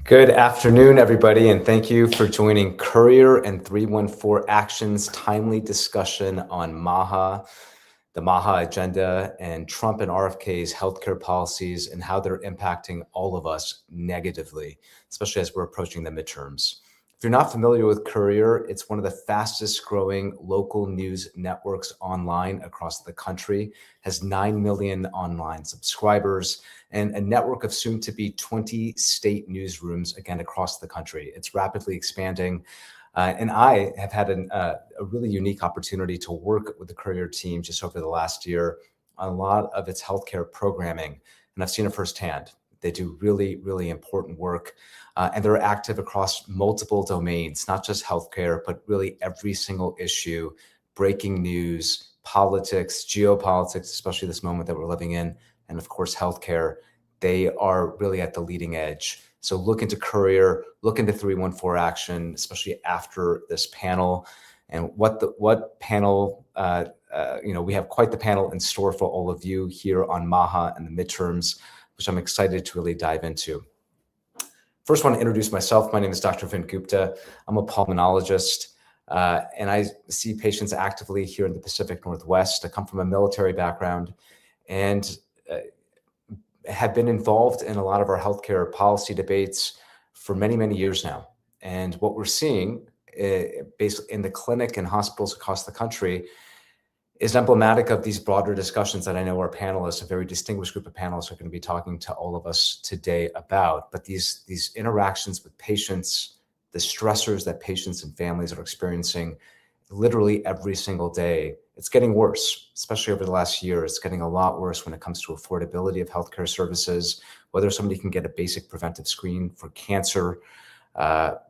Good afternoon, everybody, and thank you for joining Courier and 314 Action's timely discussion on MAHA, the MAHA agenda, and Trump and RFK's healthcare policies and how they're impacting all of us negatively, especially as we're approaching the midterms. If you're not familiar with Courier, it's one of the fastest growing local news networks online across the country, has 9 million online subscribers, and a network of soon to be 20 state newsrooms, again, across the country. It's rapidly expanding. And I have had a really unique opportunity to work with the Courier team just over the last year on a lot of its healthcare programming. And I've seen it firsthand. They do really, really important work. And they're active across multiple domains, not just healthcare, but really every single issue, breaking news, politics, geopolitics, especially this moment that we're living in, and of course, healthcare. They are really at the leading edge. So look into Courier, look into 314 Action, especially after this panel. And what panel, we have quite the panel in store for all of you here on MAHA and the midterms, which I'm excited to really dive into. First, I want to introduce myself. My name is Dr. Vin Gupta. I'm a pulmonologist, and I see patients actively here in the Pacific Northwest. I come from a military background and have been involved in a lot of our healthcare policy debates for many, many years now. And what we're seeing basically in the clinic and hospitals across the country is emblematic of these broader discussions that I know our panelists, a very distinguished group of panelists, are going to be talking to all of us today about. But these interactions with patients, the stressors that patients and families are experiencing literally every single day, it's getting worse, especially over the last year. It's getting a lot worse when it comes to affordability of healthcare services, whether somebody can get a basic preventive screen for cancer,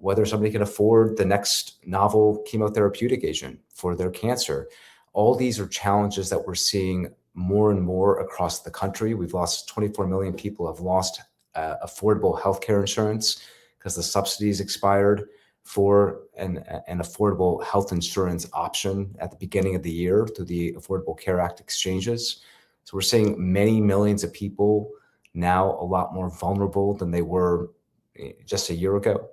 whether somebody can afford the next novel chemotherapeutic agent for their cancer. All these are challenges that we're seeing more and more across the country. We've lost 24 million people have lost affordable healthcare insurance because the subsidies expired for an affordable health insurance option at the beginning of the year through the Affordable Care Act exchanges. So we're seeing many millions of people now a lot more vulnerable than they were just a year ago.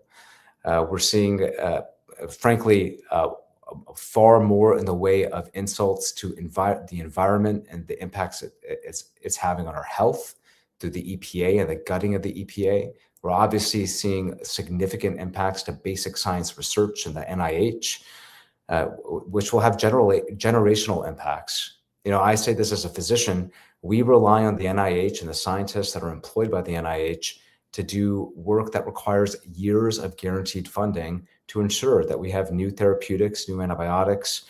We're seeing, frankly, far more in the way of insults to the environment and the impacts it's having on our health through the EPA and the gutting of the EPA. We're obviously seeing significant impacts to basic science research and the NIH, which will have generational impacts. You know, I say this as a physician, we rely on the NIH and the scientists that are employed by the NIH to do work that requires years of guaranteed funding to ensure that we have new therapeutics, new antibiotics,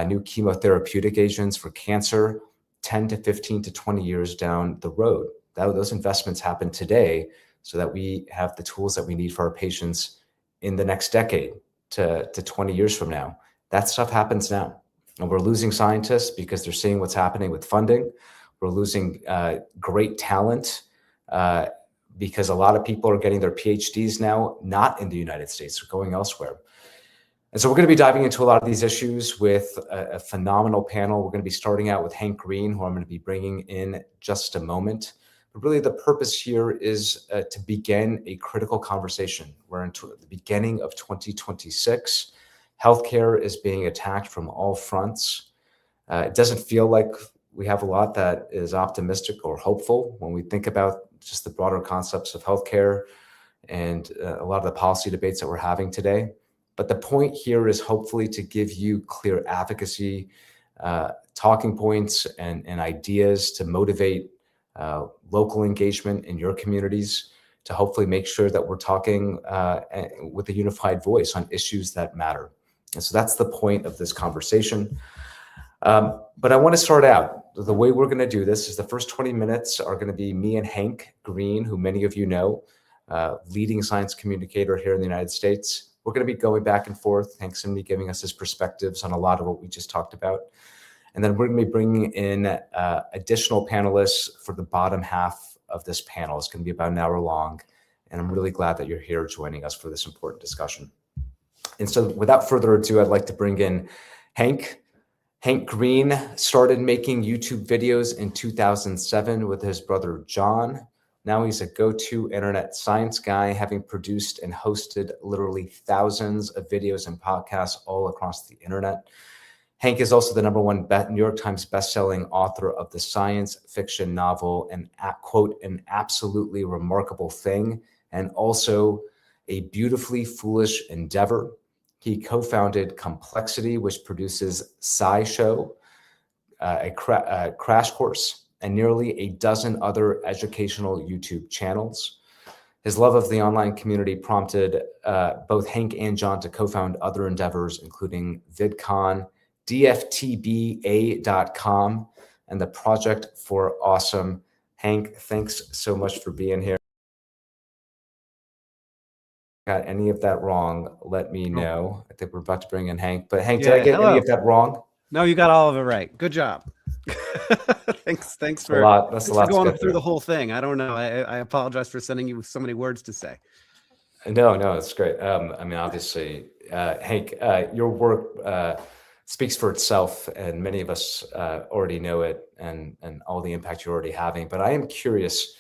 new chemotherapeutic agents for cancer 10 to 15 to 20 years down the road. Those investments happen today so that we have the tools that we need for our patients in the next decade to 20 years from now. That stuff happens now. And we're losing scientists because they're seeing what's happening with funding. We're losing great talent because a lot of people are getting their PhDs now, not in the United States, they're going elsewhere. And so we're going to be diving into a lot of these issues with a phenomenal panel. We're going to be starting out with Hank Green, who I'm going to be bringing in just a moment. But really the purpose here is to begin a critical conversation. We're into the beginning of 2026. Healthcare is being attacked from all fronts. It doesn't feel like we have a lot that is optimistic or hopeful when we think about just the broader concepts of healthcare and a lot of the policy debates that we're having today. But the point here is hopefully to give you clear advocacy, talking points and ideas to motivate local engagement in your communities, to hopefully make sure that we're talking with a unified voice on issues that matter. And so that's the point of this conversation. But I want to start out. The way we're going to do this is the first 20 minutes are going to be me and Hank Green, who many of you know, leading science communicator here in the United States. We're going to be going back and forth. Hank's going to be giving us his perspectives on a lot of what we just talked about. And then we're going to be bringing in additional panelists for the bottom half of this panel. It's going to be about an hour long. And I'm really glad that you're here joining us for this important discussion. And so without further ado, I'd like to bring in Hank. Hank Green started making YouTube videos in 2007 with his brother, John. Now he's a go-to internet science guy, having produced and hosted literally thousands of videos and podcasts all across the internet. Hank is also the #1 New York Times bestselling author of the science fiction novel, quote, an absolutely remarkable thing, and also A Beautifully Foolish Endeavor. He co-founded Complexity, which produces SciShow, a crash course, and nearly a dozen other educational YouTube channels. His love of the online community prompted both Hank and John to co-found other endeavors, including VidCon, DFTBA.com, and the Project for Awesome. Hank, thanks so much for being here. Got any of that wrong, let me know. I think we're about to bring in Hank, but Hank, did I get any of that wrong? No, you got all of it right. Good job. Thanks for going through the whole thing. I don't know. I apologize for sending you so many words to say. No, it's great. I mean, obviously, Hank, your work speaks for itself, and many of us already know it, and all the impact you're already having. But I am curious,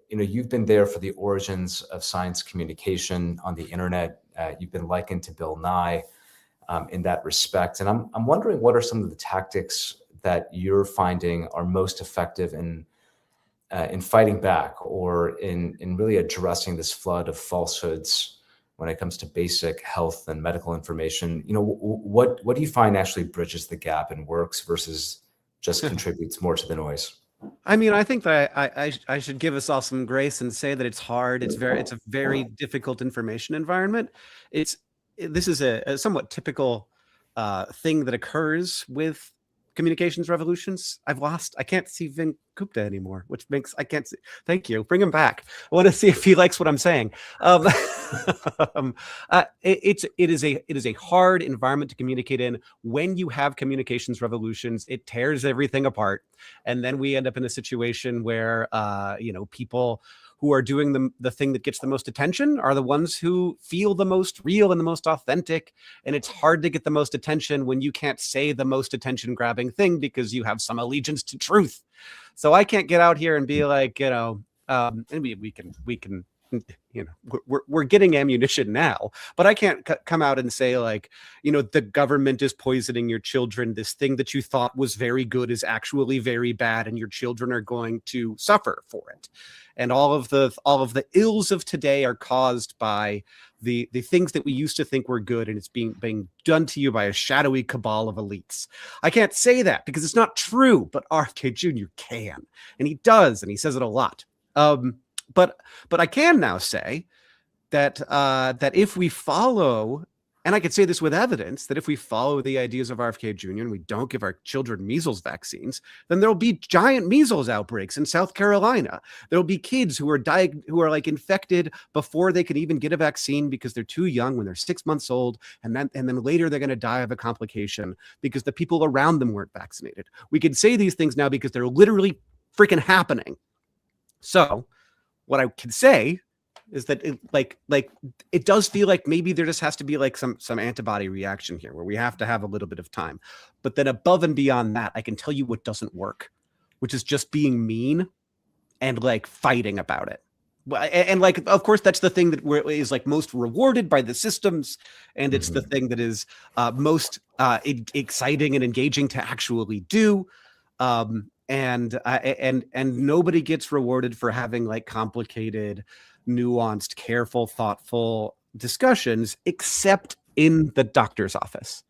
you've been there for the origins of science communication on the internet. You've been likened to Bill Nye in that respect. And I'm wondering, what are some of the tactics that you're finding are most effective in fighting back, or in really addressing this flood of falsehoods when it comes to basic health and medical information? What do you find actually bridges the gap and works versus just contributes more to the noise? I mean, I think that I should give us all some grace and say that it's hard. It's a very difficult information environment. This is a somewhat typical thing that occurs with communications revolutions. I can't see Vin Gupta anymore, which makes, I can't see. Thank you. Bring him back. I want to see if he likes what I'm saying. It is a hard environment to communicate in. When you have communications revolutions, it tears everything apart. And then we end up in a situation where, people who are doing the thing that gets the most attention are the ones who feel the most real and the most authentic. And it's hard to get the most attention when you can't say the most attention grabbing thing because you have some allegiance to truth. So I can't get out here and be like, and we can, we're getting ammunition now, but I can't come out and say like, the government is poisoning your children. This thing that you thought was very good is actually very bad, and your children are going to suffer for it. And all of the ills of today are caused by the things that we used to think were good, and it's being done to you by a shadowy cabal of elites. I can't say that because it's not true, but RFK Jr. can, and he does, and he says it a lot. But I can now say that if we follow, and I could say this with evidence, that if we follow the ideas of RFK Jr. and we don't give our children measles vaccines, then there'll be giant measles outbreaks in South Carolina. There'll be kids who are like infected before they can even get a vaccine because they're too young when they're 6 months old, and then later they're going to die of a complication because the people around them weren't vaccinated. We can say these things now because they're literally freaking happening. So what I can say is that it does feel like maybe there just has to be like some antibody reaction here where we have to have a little bit of time. But then above and beyond that, I can tell you what doesn't work, which is just being mean and like fighting about it. And like, of course, that's the thing that is like most rewarded by the systems, and it's the thing that is most exciting and engaging to actually do. And nobody gets rewarded for having like complicated, nuanced, careful, thoughtful discussions, except in the doctor's office.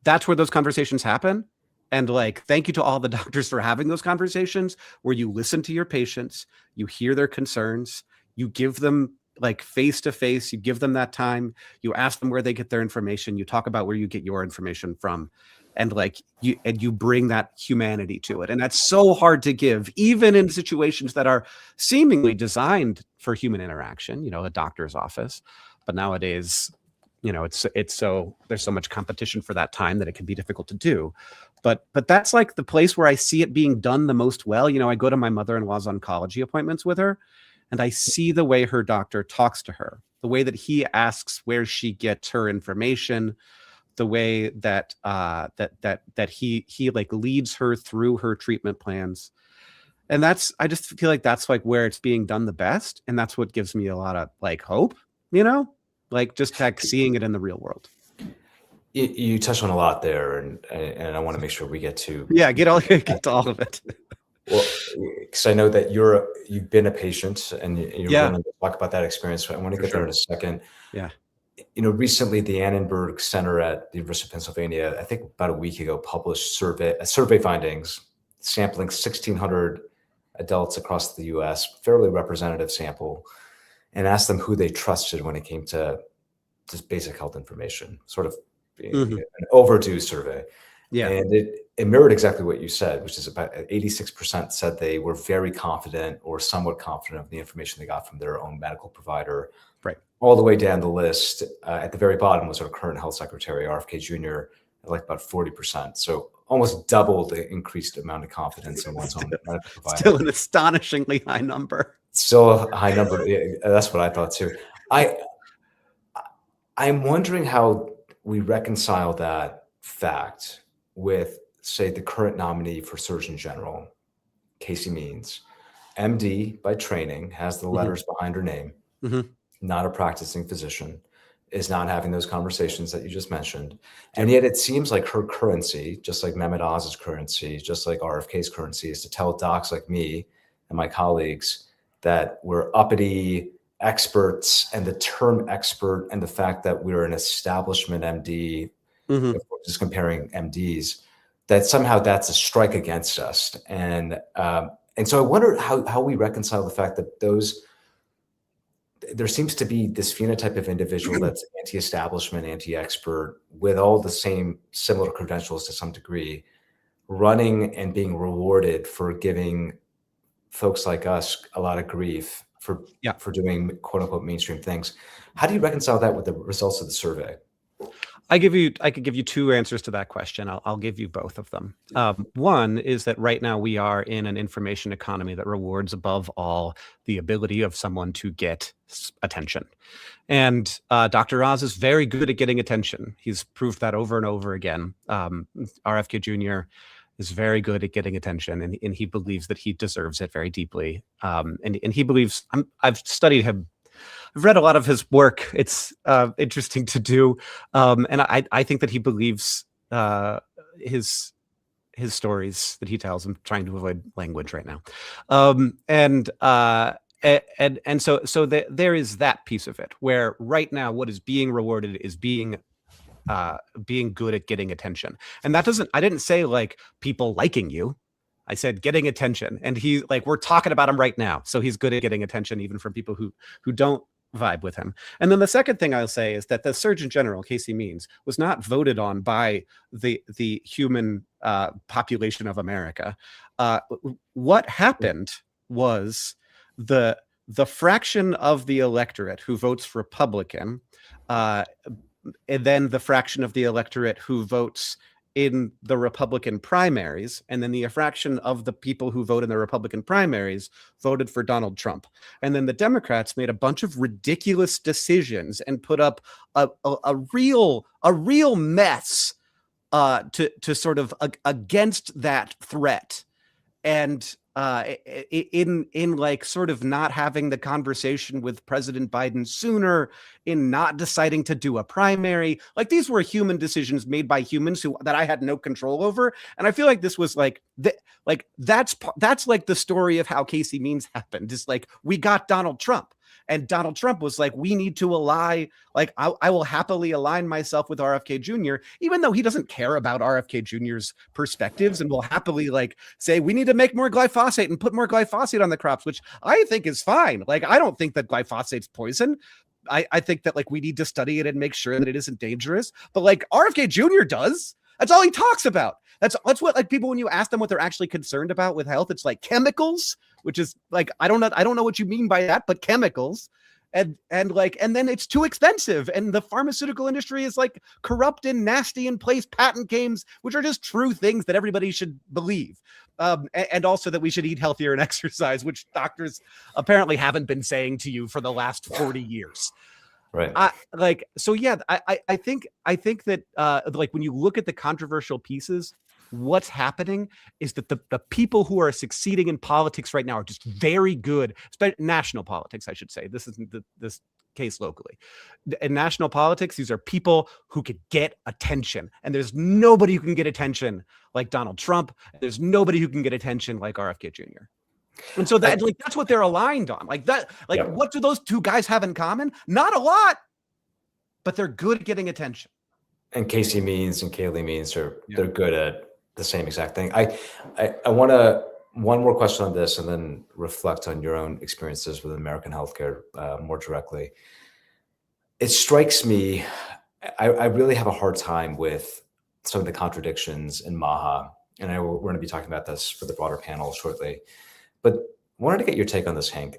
That's where those conversations happen. And like, thank you to all the doctors for having those conversations where you listen to your patients, you hear their concerns, you give them like face to face, you give them that time, you ask them where they get their information, you talk about where you get your information from. And like you bring that humanity to it. And that's so hard to give, even in situations that are seemingly designed for human interaction, a doctor's office. But nowadays, it's so, there's so much competition for that time that it can be difficult to do. But that's like the place where I see it being done the most well. I go to my mother-in-law's oncology appointments with her, and I see the way her doctor talks to her, the way that he asks where she gets her information, the way that he like leads her through her treatment plans. And I just feel like that's like where it's being done the best. And that's what gives me a lot of like hope, like just like seeing it in the real world. You touched on a lot there, and I want to make sure we get to get to all of it. Well, because I know that you've been a patient and you're willing to talk about that experience. So I want to get there in a second. Yeah. Recently the Annenberg Center at the University of Pennsylvania, I think about a week ago, published survey findings sampling 1,600 adults across the U.S., fairly representative sample, and asked them who they trusted when it came to just basic health information, sort of an overdue survey. Yeah. And it mirrored exactly what you said, which is about 86% said they were very confident or somewhat confident of the information they got from their own medical provider. Right. All the way down the list, at the very bottom was our current health secretary, RFK Jr., at like about 40%. So almost double the increased amount of confidence in one's own medical provider. Still an astonishingly high number. Still a high number. Yeah, that's what I thought too. I'm wondering how we reconcile that fact with, say, the current nominee for Surgeon General, Casey Means, MD by training, has the letters behind her name, not a practicing physician, is not having those conversations that you just mentioned. And yet it seems like her currency, just like Mehmet Oz's currency, just like RFK's currency, is to tell docs like me and my colleagues that we're uppity experts, and the term expert and the fact that we're an establishment MD, just comparing MDs, that somehow that's a strike against us. And so I wonder how we reconcile the fact that there seems to be this phenotype of individual that's anti-establishment, anti-expert, with all the same similar credentials to some degree, running and being rewarded for giving folks like us a lot of grief for doing quote unquote mainstream things. How do you reconcile that with the results of the survey? I could give you two answers to that question. I'll give you both of them. One is that right now we are in an information economy that rewards above all the ability of someone to get attention. And Dr. Oz is very good at getting attention. He's proved that over and over again. RFK Jr. is very good at getting attention, and he believes that he deserves it very deeply. And he believes, I've studied him. I've read a lot of his work. It's interesting to do. And I think that he believes his stories that he tells. I'm trying to avoid language right now. And so there is that piece of it, where right now what is being rewarded is being good at getting attention. And I didn't say like people liking you. I said getting attention. And we're talking about him right now. So he's good at getting attention, even from people who don't vibe with him. And then the second thing I'll say is that the Surgeon General, Casey Means, was not voted on by the human population of America. What happened was the fraction of the electorate who votes Republican, and then the fraction of the electorate who votes in the Republican primaries, and then the fraction of the people who vote in the Republican primaries voted for Donald Trump. And then the Democrats made a bunch of ridiculous decisions and put up a real mess to sort of against that threat. And in like sort of not having the conversation with President Biden sooner, in not deciding to do a primary. Like, these were human decisions made by humans that I had no control over. And I feel like this was that's like the story of how Casey Means happened. It's like, we got Donald Trump. And Donald Trump was like, we need to ally, like, I will happily align myself with RFK Jr., even though he doesn't care about RFK Jr.'s perspectives, and will happily like say, we need to make more glyphosate and put more glyphosate on the crops, which I think is fine. Like, I don't think that glyphosate's poison. I think that like we need to study it and make sure that it isn't dangerous. But like RFK Jr. does. That's all he talks about. That's what, like, people, when you ask them what they're actually concerned about with health, it's like chemicals, which is like, I don't know what you mean by that, but chemicals. And then it's too expensive. And the pharmaceutical industry is like corrupt and nasty and plays patent games, which are just true things that everybody should believe. And also that we should eat healthier and exercise, which doctors apparently haven't been saying to you for the last 40 years. Right. I think that like when you look at the controversial pieces, what's happening is that the people who are succeeding in politics right now are just very good, national politics, I should say. This isn't this case locally. In national politics, these are people who could get attention. And there's nobody who can get attention like Donald Trump. There's nobody who can get attention like RFK Jr. And so that that's what they're aligned on. Like that, like what do those two guys have in common? Not a lot, but they're good at getting attention. And Casey Means and Kayleigh Means they're good at the same exact thing. I want to one more question on this and then reflect on your own experiences with American healthcare more directly. It strikes me, I really have a hard time with some of the contradictions in MAHA, and we're going to be talking about this for the broader panel shortly. But wanted to get your take on this, Hank.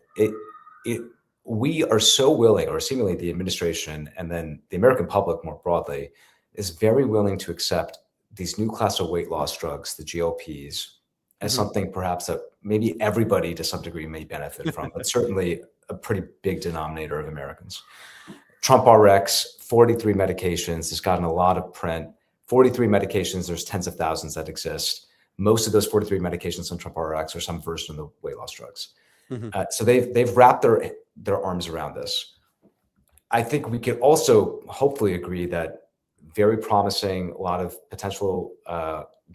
We are so willing, or seemingly the administration and then the American public more broadly, is very willing to accept these new class of weight loss drugs, the GLPs, as something perhaps that maybe everybody to some degree may benefit from, but certainly a pretty big denominator of Americans. Trump RX, 43 medications, has gotten a lot of print. 43 medications, there's tens of thousands that exist. Most of those 43 medications on Trump RX are some version of the weight loss drugs. So they've wrapped their arms around this. I think we could also hopefully agree that very promising, a lot of potential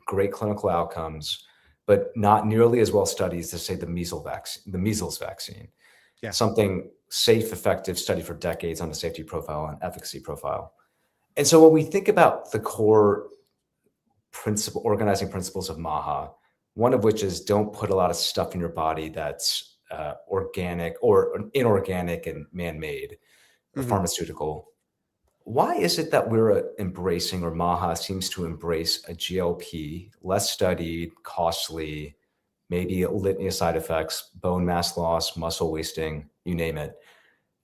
great clinical outcomes, but not nearly as well studied as to say the measles vaccine. Yeah. Something safe, effective, studied for decades on the safety profile and efficacy profile. And so when we think about the core organizing principles of MAHA, one of which is don't put a lot of stuff in your body that's organic or inorganic and man-made or pharmaceutical. Why is it that we're embracing, or MAHA seems to embrace, a GLP, less studied, costly, maybe a litany of side effects, bone mass loss, muscle wasting, you name it.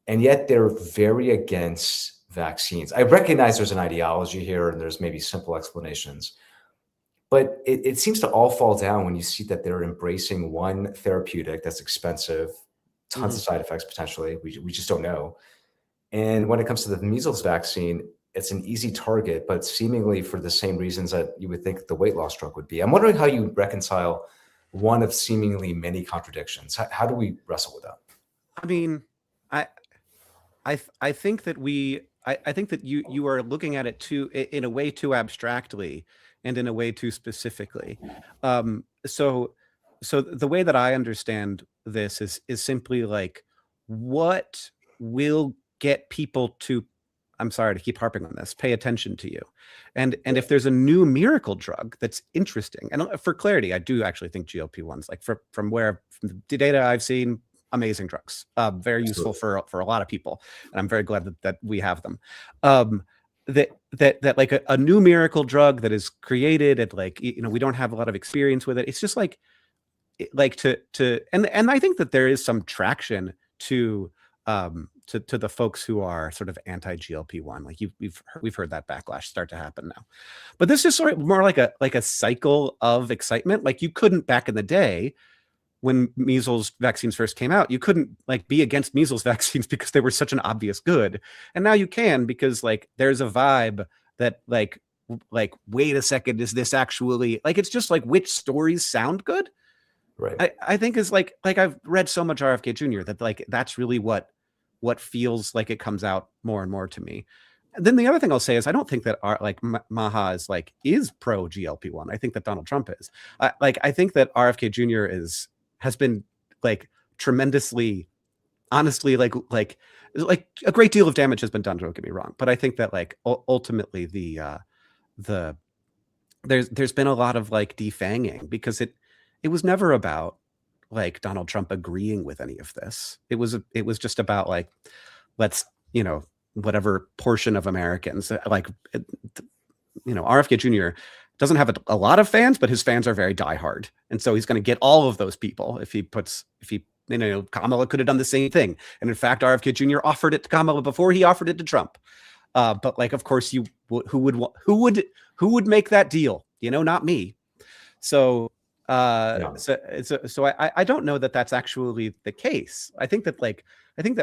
And yet they're very against vaccines. I recognize there's an ideology here and there's maybe simple explanations, but it seems to all fall down when you see that they're embracing one therapeutic that's expensive, tons of side effects potentially, we just don't know. And when it comes to the measles vaccine, it's an easy target, but seemingly for the same reasons that you would think the weight loss drug would be. I'm wondering how you reconcile one of seemingly many contradictions. How do we wrestle with that? I mean, I think that I think that you are looking at it in a way too abstractly and in a way too specifically. So the way that I understand this is simply like, what will get people to, I'm sorry to keep harping on this, pay attention to you. And if there's a new miracle drug that's interesting, and for clarity, I do actually think GLP-1s, like from the data I've seen, amazing drugs, very useful for a lot of people. And I'm very glad that we have them. That like a new miracle drug that is created and like, we don't have a lot of experience with it. It's just like and I think that there is some traction to the folks who are sort of anti-GLP-1. Like we've heard that backlash start to happen now. But this is sort of more like a cycle of excitement. Like you couldn't back in the day when measles vaccines first came out, you couldn't like be against measles vaccines because they were such an obvious good. And now you can, because like there's a vibe that like wait a second, is this actually like, it's just like which stories sound good. Right. I think is like I've read so much RFK Jr. that like that's really what feels like it comes out more and more to me. And then the other thing I'll say is I don't think that MAHA is pro GLP-1. I think that Donald Trump is. I think that RFK Jr. has been like tremendously, honestly, like a great deal of damage has been done. Don't get me wrong, but I think that like ultimately there's been a lot of like defanging, because it was never about like Donald Trump agreeing with any of this. It was just about like, let's, whatever portion of Americans, like, RFK Jr. doesn't have a lot of fans, but his fans are very diehard. And so he's going to get all of those people if he Kamala could have done the same thing. And in fact, RFK Jr. offered it to Kamala before he offered it to Trump. But like, of course, who would make that deal? Not me. So, so I don't know that that's actually the case. I think that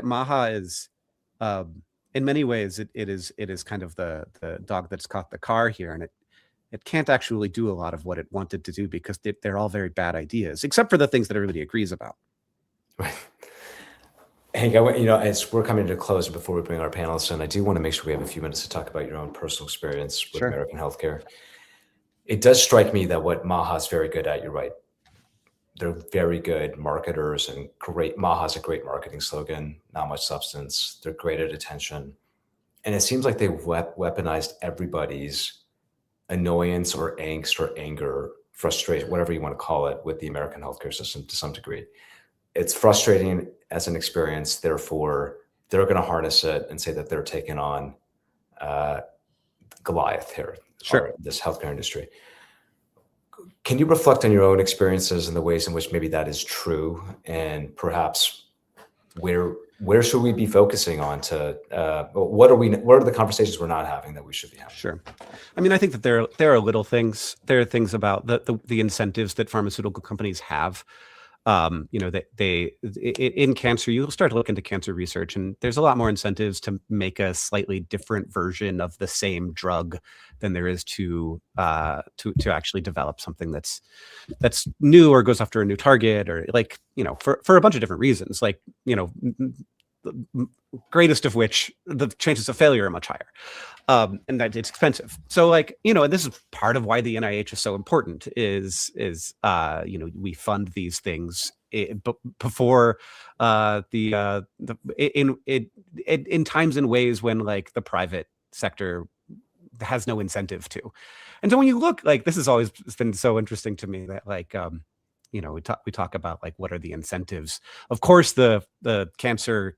MAHA is, in many ways, it is kind of the dog that's caught the car here, and it can't actually do a lot of what it wanted to do because they're all very bad ideas, except for the things that everybody agrees about. Right. Hank, as we're coming to a close before we bring our panelists in, I do want to make sure we have a few minutes to talk about your own personal experience with Sure. American healthcare. It does strike me that what MAHA is very good at, you're right, they're very good marketers and great. MAHA's a great marketing slogan, not much substance. They're great at attention. And it seems like they weaponized everybody's annoyance or angst or anger, frustration, whatever you want to call it, with the American healthcare system to some degree. It's frustrating as an experience. Therefore, they're going to harness it and say that they're taking on Goliath here, Sure. this healthcare industry. Can you reflect on your own experiences and the ways in which maybe that is true, and perhaps where should we be focusing on to what are the conversations we're not having that we should be having? Sure. I mean, I think that there are little things. There are things about the incentives that pharmaceutical companies have. They in cancer, you'll start to look into cancer research, and there's a lot more incentives to make a slightly different version of the same drug than there is to actually develop something that's new or goes after a new target, or for a bunch of different reasons, the greatest of which the chances of failure are much higher, and that it's expensive. So and this is part of why the NIH is so important. Is we fund these things before in times and ways when the private sector has no incentive to. And so when you look, this has always been so interesting to me that we talk about what are the incentives. Of course, the cancer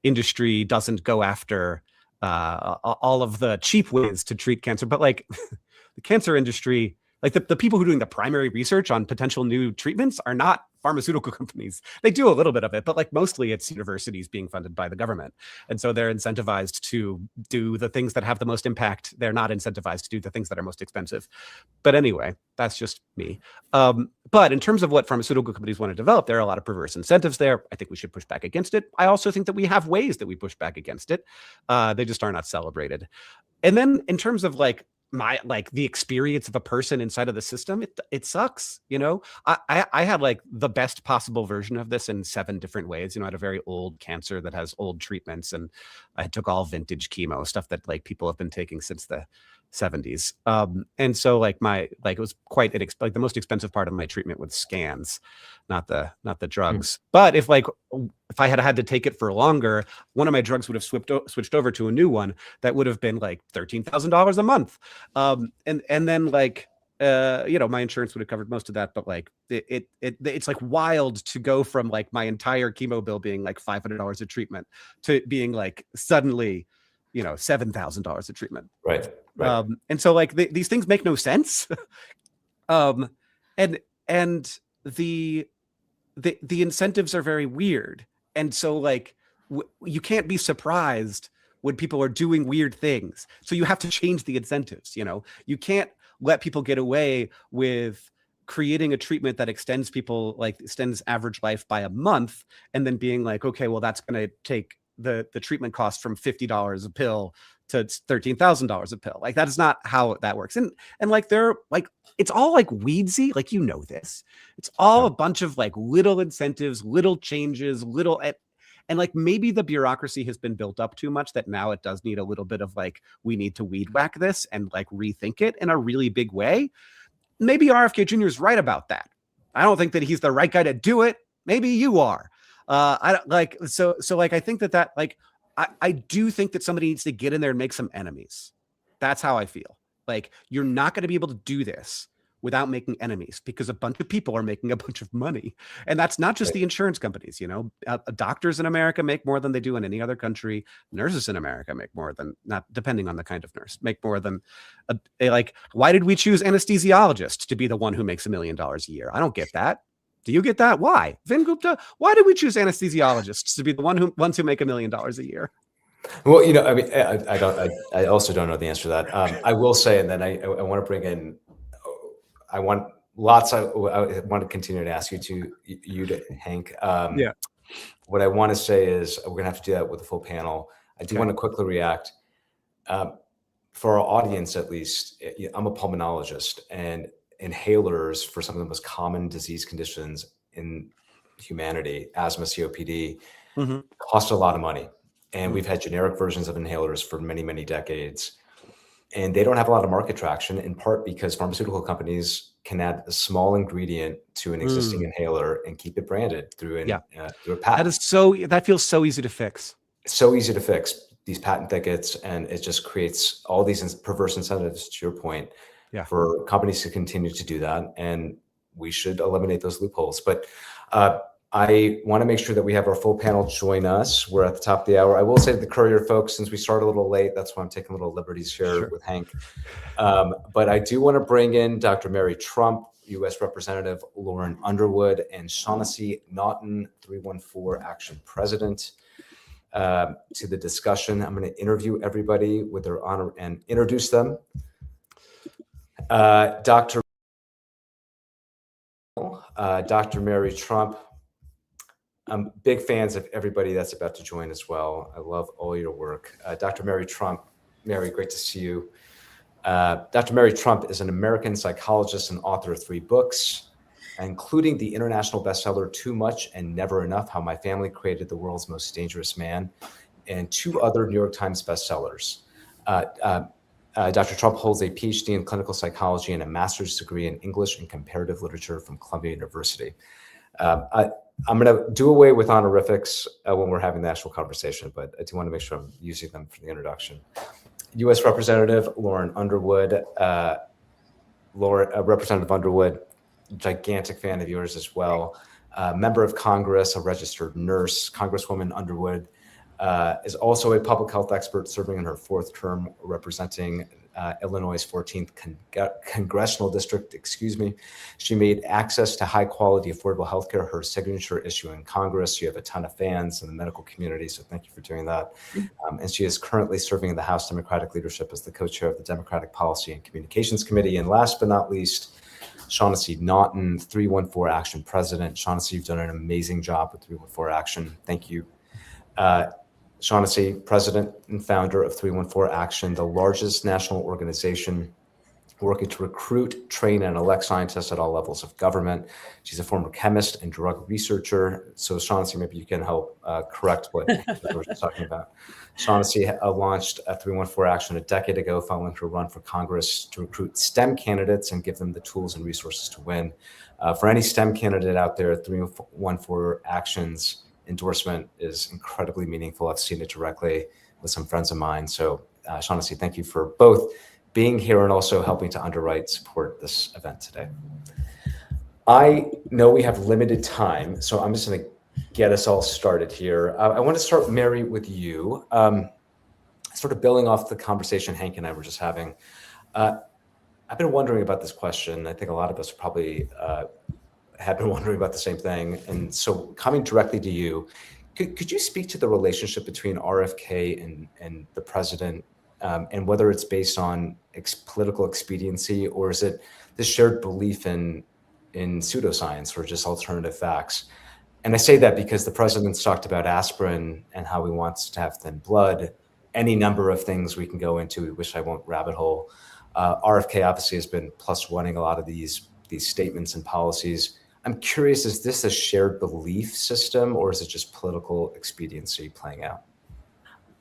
industry doesn't go after all of the cheap ways to treat cancer, but the cancer industry, the people who are doing the primary research on potential new treatments are not pharmaceutical companies. They do a little bit of it, but mostly it's universities being funded by the government. And so they're incentivized to do the things that have the most impact. They're not incentivized to do the things that are most expensive. But anyway, that's just me. But in terms of what pharmaceutical companies want to develop, there are a lot of perverse incentives there. I think we should push back against it. I also think that we have ways that we push back against it. They just are not celebrated. And then in terms of the experience of a person inside of the system, it sucks. I had the best possible version of this in 7 different ways. I had a very old cancer that has old treatments, and I took all vintage chemo, stuff that people have been taking since the 70s. And so it was quite the most expensive part of my treatment with scans, not the drugs. But if I had to take it for longer, one of my drugs would have switched over to a new one that would have been $13,000 a month. And then my insurance would have covered most of that, but it's wild to go from my entire chemo bill being $500 a treatment to being suddenly $7,000 a treatment. Right. And so these things make no sense. And the incentives are very weird. And so you can't be surprised when people are doing weird things. So you have to change the incentives. You can't let people get away with creating a treatment that extends average life by a month, and then being okay, well, that's going to take the treatment cost from $50 a pill to $13,000 a pill. That is not how that works. And they're it's all weedsy. This. It's all a bunch of little incentives, little changes, and maybe the bureaucracy has been built up too much that now it does need a little bit of we need to weed whack this and rethink it in a really big way. Maybe RFK Jr. is right about that. I don't think that he's the right guy to do it. Maybe you are. I think that I do think that somebody needs to get in there and make some enemies. That's how I feel. You're not going to be able to do this without making enemies, because a bunch of people are making a bunch of money. And that's not just the insurance companies. Doctors in America make more than they do in any other country. Nurses in America make more than, not depending on the kind of nurse, make more than why did we choose anesthesiologists to be the one who makes $1 million a year? I don't get that. Do you get that? Why? Vin Gupta, why did we choose anesthesiologists to be the ones who make $1 million a year? Well, I also don't know the answer to that. I will say, and then I want to bring in, I want to continue to ask you to Hank. Yeah. What I want to say is we're going to have to do that with the full panel. I do want to quickly react. for our audience, at least, I'm a pulmonologist, and inhalers for some of the most common disease conditions in humanity, asthma, COPD, Mhm. cost a lot of money. And Mm. we've had generic versions of inhalers for many, many decades. And they don't have a lot of market traction, in part because pharmaceutical companies can add a small ingredient to an existing inhaler and keep it branded through Yeah. a patent. That feels so easy to fix. So easy to fix, these patent thickets, and it just creates all these perverse incentives, to your point, Yeah. for companies to continue to do that. And we should eliminate those loopholes. But I want to make sure that we have our full panel join us. We're at the top of the hour. I will say to the Courier folks, since we started a little late, that's why I'm taking little liberties here Sure. with Hank. But I do want to bring in Dr. Mary Trump, U.S. Representative Lauren Underwood, and Shaughnessy Naughton, 314 Action President, to the discussion. I'm going to interview everybody with their honor and introduce them. Dr. Mary Trump. I'm big fans of everybody that's about to join as well. I love all your work. Dr. Mary Trump. Mary, great to see you. Dr. Mary Trump is an American psychologist and author of 3 books, including the international bestseller Too Much and Never Enough: How My Family Created the World's Most Dangerous Man, and 2 other New York Times bestsellers. Dr. Trump holds a PhD in clinical psychology and a master's degree in English and comparative literature from Columbia University. I'm going to do away with honorifics when we're having the actual conversation, but I do want to make sure I'm using them for the introduction. U.S. Representative Lauren Underwood. Representative Underwood, gigantic fan of yours as well. Member of Congress, a registered nurse. Congresswoman Underwood is also a public health expert serving in her 4th term representing Illinois' 14th congressional district. She made access to high quality, affordable healthcare her signature issue in Congress. You have a ton of fans in the medical community, so thank you for doing that. And she is currently serving in the House Democratic leadership as the co-chair of the Democratic Policy and Communications Committee. And last but not least, Shaughnessy Naughton, 314 Action President. Shaughnessy, you've done an amazing job with 314 Action. Thank you. Shaughnessy, president and founder of 314 Action, the largest national organization working to recruit, train, and elect scientists at all levels of government. She's a former chemist and drug researcher. So Shaughnessy, maybe you can help correct what we're talking about. Shaughnessy launched 314 Action a decade ago following her run for Congress to recruit STEM candidates and give them the tools and resources to win. For any STEM candidate out there, 314 Action's endorsement is incredibly meaningful. I've seen it directly with some friends of mine. So Shaughnessy, thank you for both being here and also helping to underwrite, support this event today. I know we have limited time, so I'm just going to get us all started here. I want to start, Mary, with you. Sort of building off the conversation Hank and I were just having. I've been wondering about this question. I think a lot of us probably have been wondering about the same thing. And so coming directly to you, could you speak to the relationship between RFK and the president, and whether it's based on political expediency, or is it this shared belief in pseudoscience or just alternative facts? And I say that because the president's talked about aspirin and how he wants to have thin blood, any number of things we can go into, which I won't rabbit hole. RFK obviously has been plus oneing a lot of these statements and policies. I'm curious, is this a shared belief system or is it just political expediency playing out?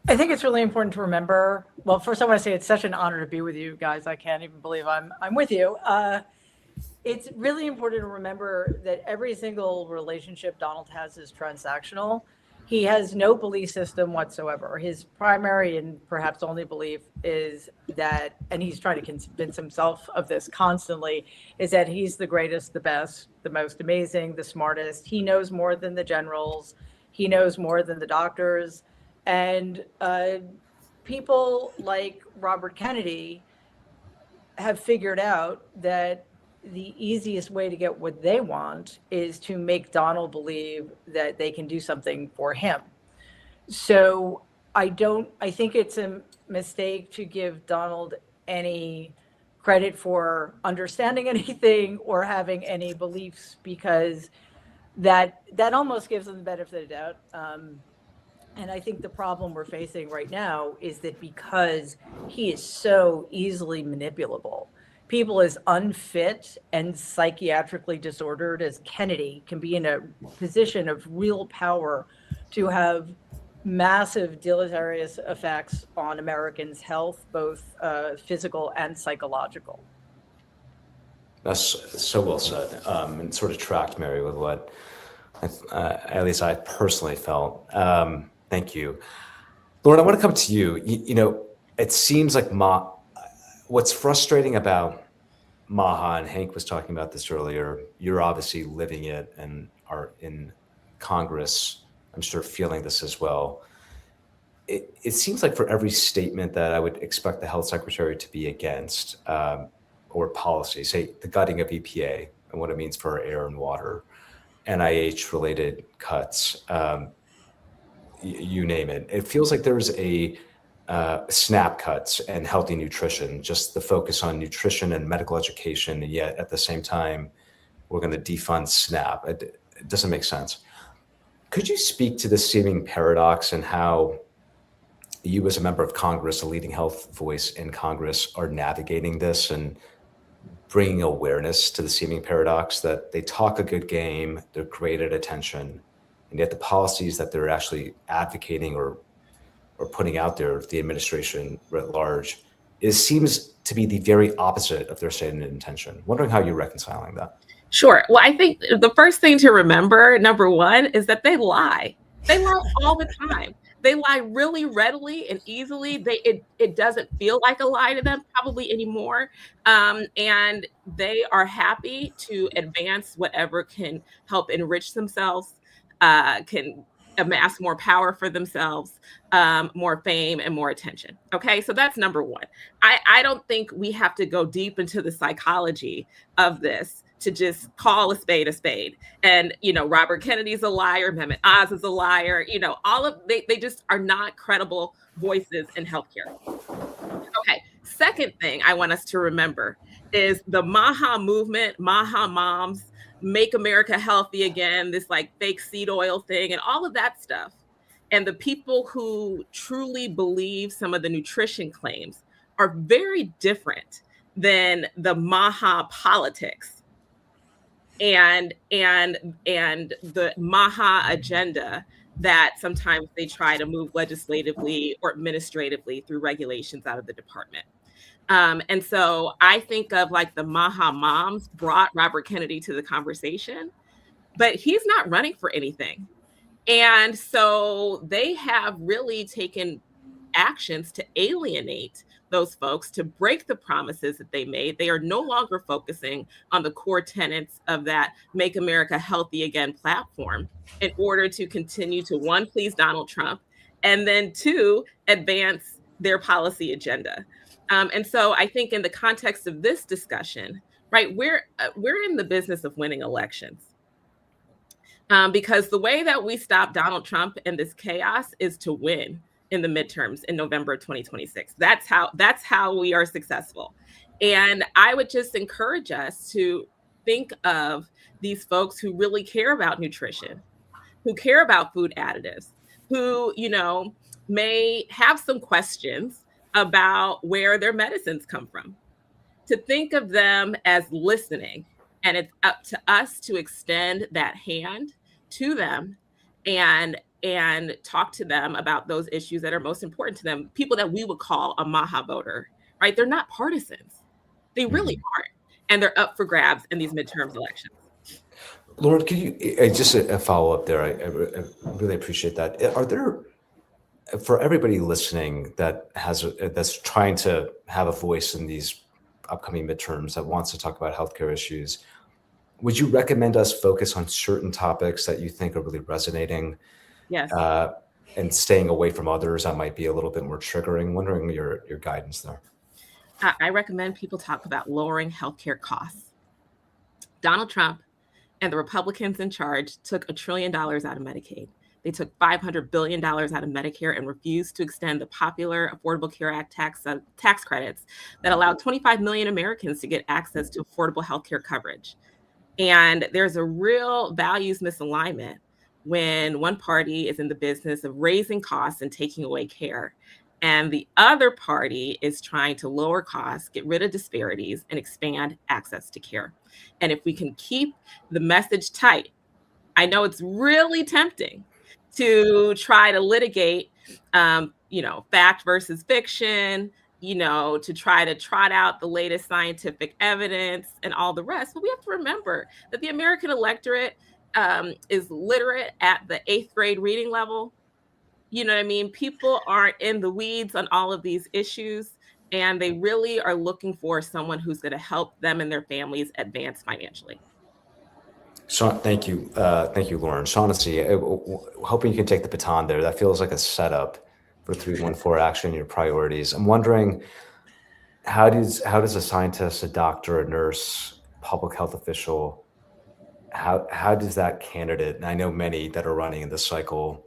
I think it's really important to remember. Well, first I want to say it's such an honor to be with you guys. I can't even believe I'm with you. It's really important to remember that every single relationship Donald has is transactional. He has no belief system whatsoever. His primary and perhaps only belief is that, and he's trying to convince himself of this constantly, is that he's the greatest, the best, the most amazing, the smartest. He knows more than the generals. He knows more than the doctors. And people like Robert Kennedy have figured out that the easiest way to get what they want is to make Donald believe that they can do something for him. So I think it's a mistake to give Donald any credit for understanding anything or having any beliefs, because that almost gives them the benefit of the doubt. And I think the problem we're facing right now is that because he is so easily manipulable, people as unfit and psychiatrically disordered as Kennedy can be in a position of real power to have massive deleterious effects on Americans' health, both physical and psychological. That's so well said, and sort of tracked, Mary, with what at least I personally felt. Thank you. Lauren, I want to come to you. You know, it seems like what's frustrating about MAHA, and Hank was talking about this earlier, you're obviously living it and are in Congress, I'm sure feeling this as well. It seems like for every statement that I would expect the health secretary to be against, or policy, say the gutting of EPA and what it means for our air and water, NIH-related cuts, you name it. It feels like there's a SNAP cuts and healthy nutrition, just the focus on nutrition and medical education, and yet at the same time, we're going to defund SNAP. It doesn't make sense. Could you speak to the seeming paradox and how you, as a member of Congress, a leading health voice in Congress, are navigating this and bringing awareness to the seeming paradox that they talk a good game, they're great at attention, and yet the policies that they're actually advocating or putting out there, the administration writ large, seems to be the very opposite of their stated intention. Wondering how you're reconciling that. Sure. Well, I think the first thing to remember, number one, is that they lie. They lie all the time. They lie really readily and easily. It doesn't feel like a lie to them probably anymore. And they are happy to advance whatever can help enrich themselves, can amass more power for themselves, more fame and more attention. Okay, so that's number one. I don't think we have to go deep into the psychology of this to just call a spade. And, you know, Robert Kennedy's a liar, Mehmet Oz is a liar, you know, they just are not credible voices in healthcare. Okay, second thing I want us to remember is the MAHA movement, MAHA moms, Make America Healthy Again, this like fake seed oil thing and all of that stuff. And the people who truly believe some of the nutrition claims are very different than the MAHA politics and the MAHA agenda that sometimes they try to move legislatively or administratively through regulations out of the department. And so I think of like the MAHA moms brought Robert Kennedy to the conversation, but he's not running for anything. And so they have really taken actions to alienate those folks, to break the promises that they made. They are no longer focusing on the core tenets of that Make America Healthy Again platform in order to continue to, one, please Donald Trump, and then two, advance their policy agenda. And so I think in the context of this discussion, right, we're in the business of winning elections. Because the way that we stop Donald Trump in this chaos is to win in the midterms in November 2026. That's how we are successful. And I would just encourage us to think of these folks who really care about nutrition, who care about food additives, who, you know, may have some questions about where their medicines come from, to think of them as listening. And it's up to us to extend that hand to them and talk to them about those issues that are most important to them, people that we would call a MAHA voter, right? They're not partisans. They really aren't. And they're up for grabs in these midterms elections. Lauren, can you, just a follow-up there, I really appreciate that. Are there, for everybody listening that's trying to have a voice in these upcoming midterms, that wants to talk about healthcare issues, would you recommend us focus on certain topics that you think are really resonating? Yes. And staying away from others that might be a little bit more triggering? Wondering your guidance there. I recommend people talk about lowering healthcare costs. Donald Trump and the Republicans in charge took $1 trillion out of Medicaid. They took $500 billion out of Medicare and refused to extend the popular Affordable Care Act tax credits that allowed 25 million Americans to get access to affordable healthcare coverage. And there's a real values misalignment when one party is in the business of raising costs and taking away care, and the other party is trying to lower costs, get rid of disparities, and expand access to care. And if we can keep the message tight, I know it's really tempting to try to litigate, fact versus fiction, to try to trot out the latest scientific evidence and all the rest. But we have to remember that the American electorate is literate at the 8th grade reading level. You know what I mean? People aren't in the weeds on all of these issues, and they really are looking for someone who's going to help them and their families advance financially. Sean, thank you, Lauren. Shaughnessy, hoping you can take the baton there. That feels like a setup for 314 action and your priorities. I'm wondering, how does a scientist, a doctor, a nurse, public health official, how does that candidate, and I know many that are running in this cycle,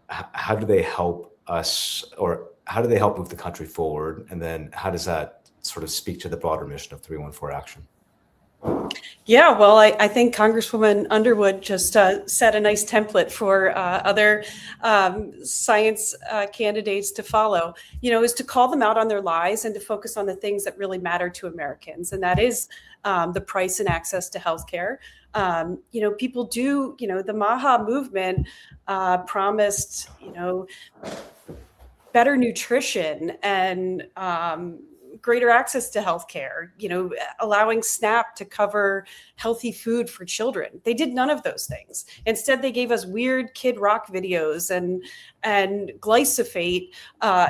how do they help us, or how do they help move the country forward? And then how does that sort of speak to the broader mission of 314 action? Yeah, well, I think Congresswoman Underwood just set a nice template for other science candidates to follow, is to call them out on their lies and to focus on the things that really matter to Americans. And that is the price and access to healthcare. People do, the MAHA movement promised, better nutrition and greater access to healthcare, allowing SNAP to cover healthy food for children. They did none of those things. Instead, they gave us weird Kid Rock videos and glyphosate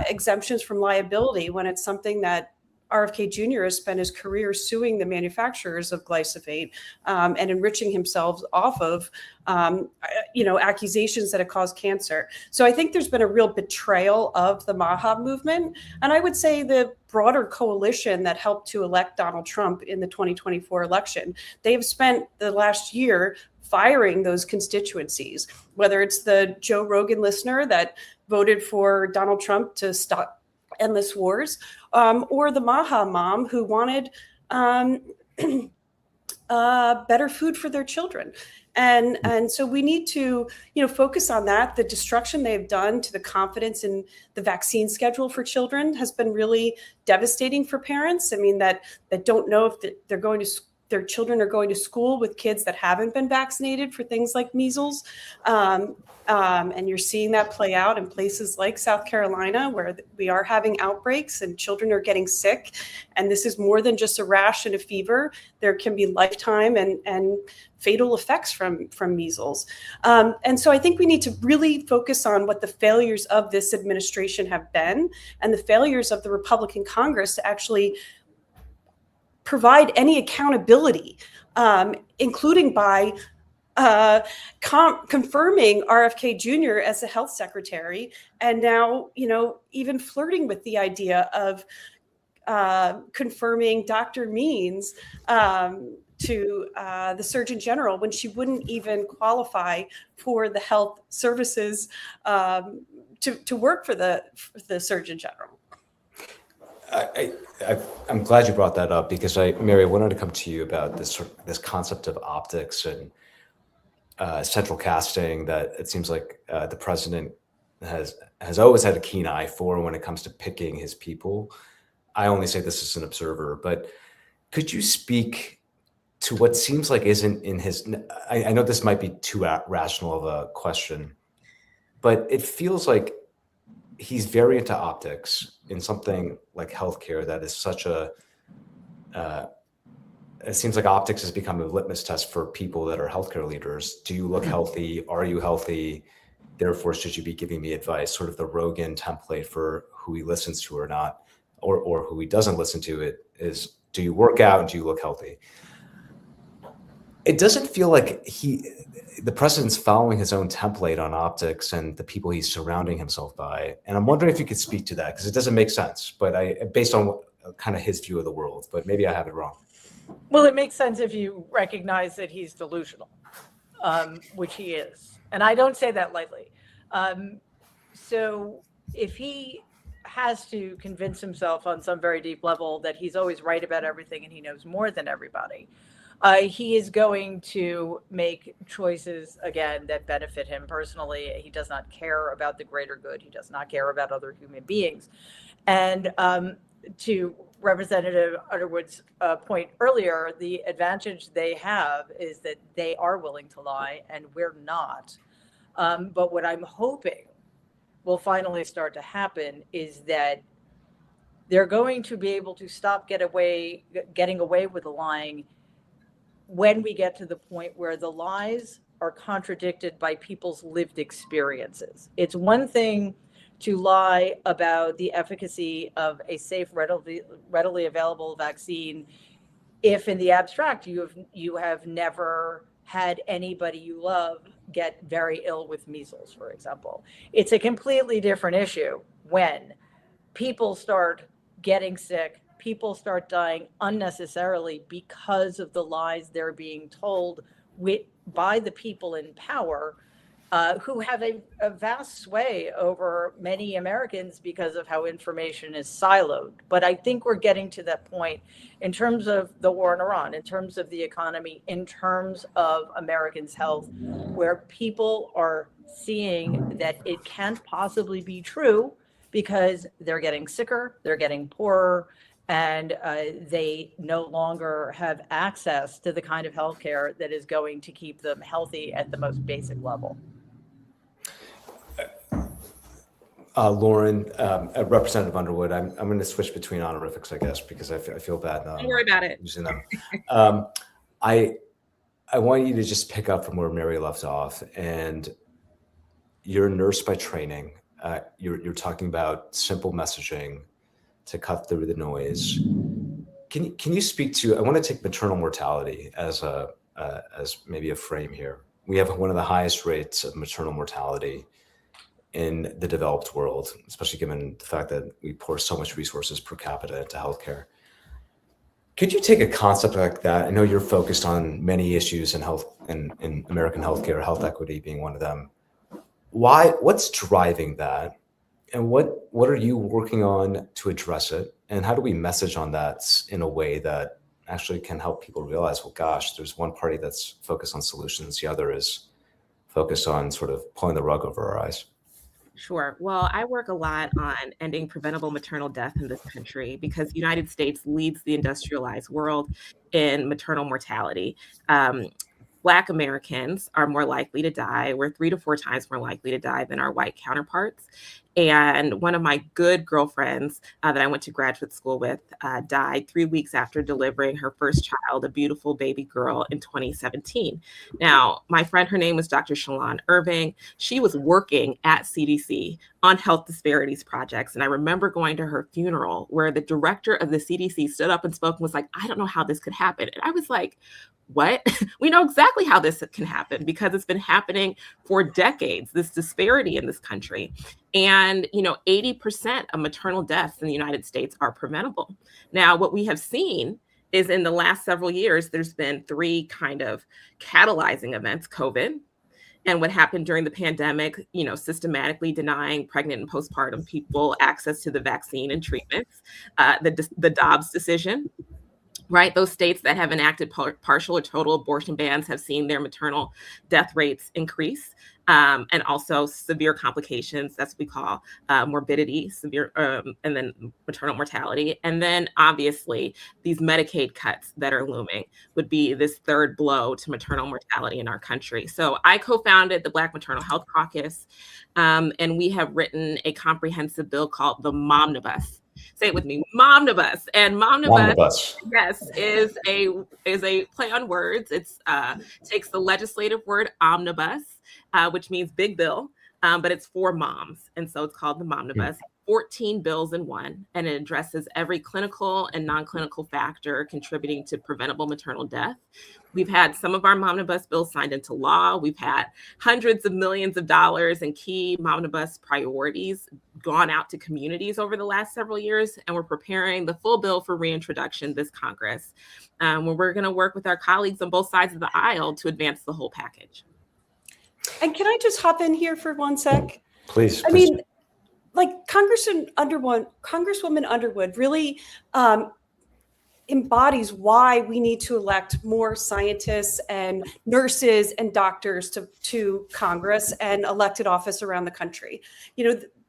exemptions from liability, when it's something that RFK Jr. has spent his career suing the manufacturers of glyphosate and enriching himself off of, accusations that it caused cancer. So I think there's been a real betrayal of the MAHA movement. And I would say the broader coalition that helped to elect Donald Trump in the 2024 election, they've spent the last year firing those constituencies, whether it's the Joe Rogan listener that voted for Donald Trump to stop endless wars, or the MAHA mom who wanted better food for their children. And so we need to, focus on that. The destruction they've done to the confidence in the vaccine schedule for children has been really devastating for parents. I mean, that don't know if their children are going to school with kids that haven't been vaccinated for things like measles. And you're seeing that play out in places like South Carolina, where we are having outbreaks and children are getting sick. And this is more than just a rash and a fever. There can be lifetime and fatal effects from measles. And so I think we need to really focus on what the failures of this administration have been, and the failures of the Republican Congress to actually provide any accountability, including by confirming RFK Jr. as the health secretary, and now, even flirting with the idea of confirming Dr. Means to the Surgeon General, when she wouldn't even qualify for the health services to work for the Surgeon General. I'm glad you brought that up, because Mary, I wanted to come to you about this concept of optics and central casting that it seems like the president has always had a keen eye for when it comes to picking his people. I only say this as an observer, but could you speak to what seems like isn't in his? I know this might be too rational of a question, but it feels like he's very into optics in something like healthcare that is such a. It seems like optics has become a litmus test for people that are healthcare leaders. Do you look healthy? Are you healthy? Therefore, should you be giving me advice? Sort of the Rogan template for who he listens to or not, or who he doesn't listen to. It is, do you work out and do you look healthy? It doesn't feel like the president's following his own template on optics and the people he's surrounding himself by. And I'm wondering if you could speak to that, because it doesn't make sense, but based on kind of his view of the world, but maybe I have it wrong. Well, it makes sense if you recognize that he's delusional, which he is. And I don't say that lightly. So if he has to convince himself on some very deep level that he's always right about everything and he knows more than everybody, he is going to make choices, again, that benefit him personally. He does not care about the greater good. He does not care about other human beings. And to Representative Underwood's point earlier, the advantage they have is that they are willing to lie and we're not. But what I'm hoping will finally start to happen is that they're going to be able to stop getting away with the lying when we get to the point where the lies are contradicted by people's lived experiences. It's one thing to lie about the efficacy of a safe, readily available vaccine if in the abstract you have never had anybody you love get very ill with measles, for example. It's a completely different issue when people start getting sick, people start dying unnecessarily because of the lies they're being told by the people in power, who have a vast sway over many Americans because of how information is siloed. But I think we're getting to that point in terms of the war in Iran, in terms of the economy, in terms of Americans' health, where people are seeing that it can't possibly be true because they're getting sicker, they're getting poorer, and they no longer have access to the kind of healthcare that is going to keep them healthy at the most basic level. Lauren, Representative Underwood, I'm going to switch between honorifics, I guess, because I feel bad. Don't worry about it. Using them. I want you to just pick up from where Mary left off. And you're a nurse by training. You're talking about simple messaging to cut through the noise. Can you speak to? I want to take maternal mortality as maybe a frame here. We have one of the highest rates of maternal mortality in the developed world, especially given the fact that we pour so much resources per capita into healthcare. Could you take a concept like that? I know you're focused on many issues in health in American healthcare, health equity being one of them. What's driving that? And what are you working on to address it? And how do we message on that in a way that actually can help people realize, well, gosh, there's one party that's focused on solutions. The other is focused on sort of pulling the rug over our eyes. Sure. Well, I work a lot on ending preventable maternal death in this country because the United States leads the industrialized world in maternal mortality. Black Americans are more likely to die. We're 3 to 4 times more likely to die than our white counterparts. And one of my good girlfriends that I went to graduate school with died 3 weeks after delivering her first child, a beautiful baby girl, in 2017. Now, my friend, her name was Dr. Shalon Irving. She was working at CDC on health disparities projects. And I remember going to her funeral where the director of the CDC stood up and spoke and was like, I don't know how this could happen. And I was like, what? We know exactly how this can happen because it's been happening for decades, this disparity in this country. And, 80% of maternal deaths in the United States are preventable. Now, what we have seen is in the last several years, there's been 3 kind of catalyzing events: COVID, and what happened during the pandemic, systematically denying pregnant and postpartum people access to the vaccine and treatments, the Dobbs decision. Right, those states that have enacted partial or total abortion bans have seen their maternal death rates increase, and also severe complications. That's what we call morbidity, severe, and then maternal mortality. And then obviously these Medicaid cuts that are looming would be this third blow to maternal mortality in our country. So I co-founded the Black Maternal Health Caucus, and we have written a comprehensive bill called the Momnibus. Say it with me, Momnibus. And Momnibus, yes, is a play on words. It's takes the legislative word omnibus, which means big bill, but it's for moms. And so it's called the Momnibus. 14 bills in one, and it addresses every clinical and non-clinical factor contributing to preventable maternal death. We've had some of our Momnibus bills signed into law. We've had hundreds of millions of dollars in key Momnibus priorities gone out to communities over the last several years, and we're preparing the full bill for reintroduction this Congress, where we're going to work with our colleagues on both sides of the aisle to advance the whole package. And can I just hop in here for one sec? Please. I mean, like Congresswoman Underwood really embodies why we need to elect more scientists and nurses and doctors to Congress and elected office around the country.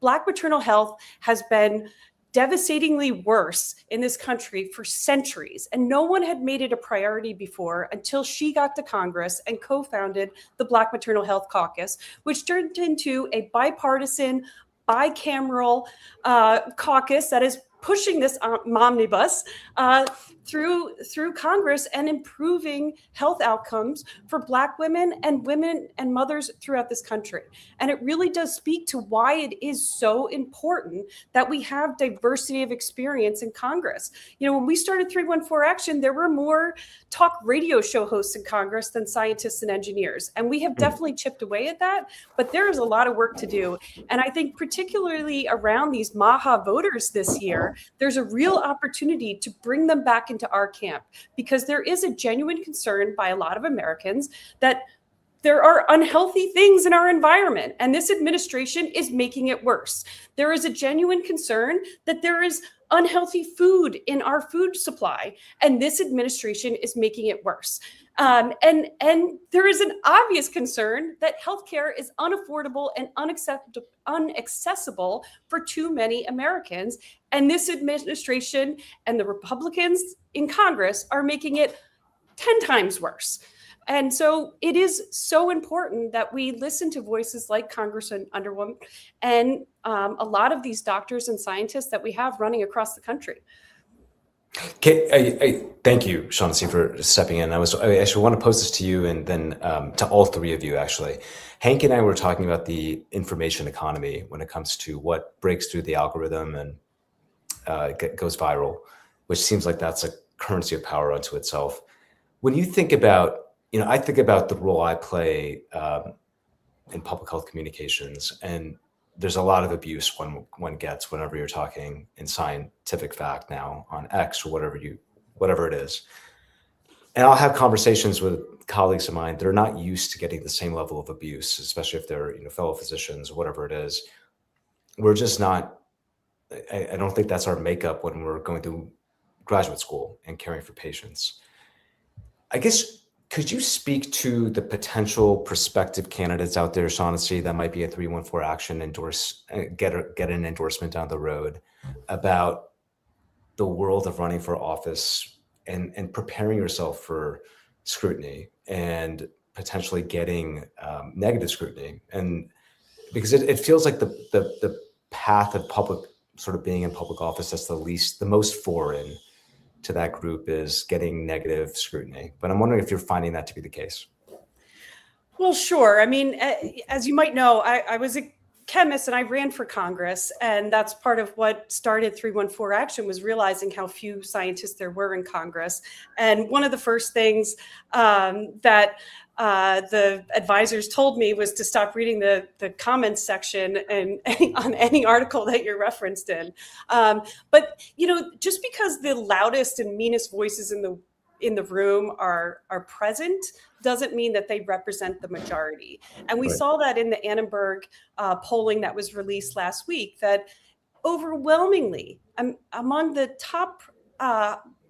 Black maternal health has been devastatingly worse in this country for centuries, and no one had made it a priority before until she got to Congress and co-founded the Black Maternal Health Caucus, which turned into a bipartisan, bicameral caucus that is pushing this omnibus through Congress and improving health outcomes for Black women and mothers throughout this country. And it really does speak to why it is so important that we have diversity of experience in Congress. When we started 314 Action, there were more talk radio show hosts in Congress than scientists and engineers. And we have definitely chipped away at that, but there is a lot of work to do. And I think particularly around these MAHA voters this year, there's a real opportunity to bring them back into our camp, because there is a genuine concern by a lot of Americans that there are unhealthy things in our environment, and this administration is making it worse. There is a genuine concern that there is unhealthy food in our food supply, and this administration is making it worse. And there is an obvious concern that healthcare is unaffordable and unaccessible for too many Americans. And this administration and the Republicans in Congress are making it 10 times worse. And so it is so important that we listen to voices like Congressman Underwood and a lot of these doctors and scientists that we have running across the country. Okay, thank you, Shaughnessy, for stepping in. I actually want to pose this to you and then to all three of you, actually. Hank and I were talking about the information economy when it comes to what breaks through the algorithm and goes viral, which seems like that's a currency of power unto itself. When you think about, I think about the role I play in public health communications, and there's a lot of abuse one gets whenever you're talking in scientific fact now on X or whatever it is. And I'll have conversations with colleagues of mine that are not used to getting the same level of abuse, especially if they're fellow physicians or whatever it is. We're just not. I don't think that's our makeup when we're going through graduate school and caring for patients. I guess. Could you speak to the potential prospective candidates out there, Shaughnessy, that might be a 314 Action get an endorsement down the road, about the world of running for office and preparing yourself for scrutiny and potentially getting negative scrutiny? And because it feels like the path of public, sort of being in public office, that's the most foreign to that group is getting negative scrutiny. But I'm wondering if you're finding that to be the case. Well, sure. I mean, as you might know, I was a chemist and I ran for Congress. And that's part of what started 314 Action, was realizing how few scientists there were in Congress. And one of the first things that the advisors told me was to stop reading the comments section and on any article that you're referenced in. But just because the loudest and meanest voices in the room are present doesn't mean that they represent the majority. And we saw that in the Annenberg polling that was released last week, that overwhelmingly among the top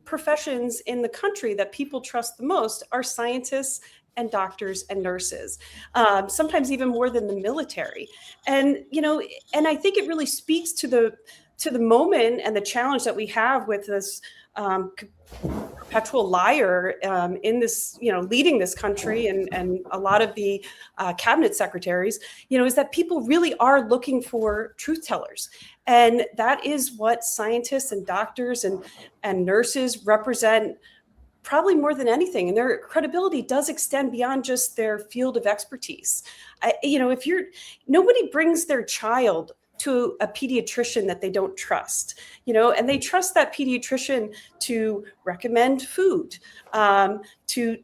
professions in the country that people trust the most are scientists and doctors and nurses, sometimes even more than the military. And and I think it really speaks to the moment and the challenge that we have with this perpetual liar in this, leading this country, and a lot of the cabinet secretaries, is that people really are looking for truth tellers. And that is what scientists and doctors and nurses represent, probably more than anything. And their credibility does extend beyond just their field of expertise. Nobody brings their child to a pediatrician that they don't trust, and they trust that pediatrician to recommend food, to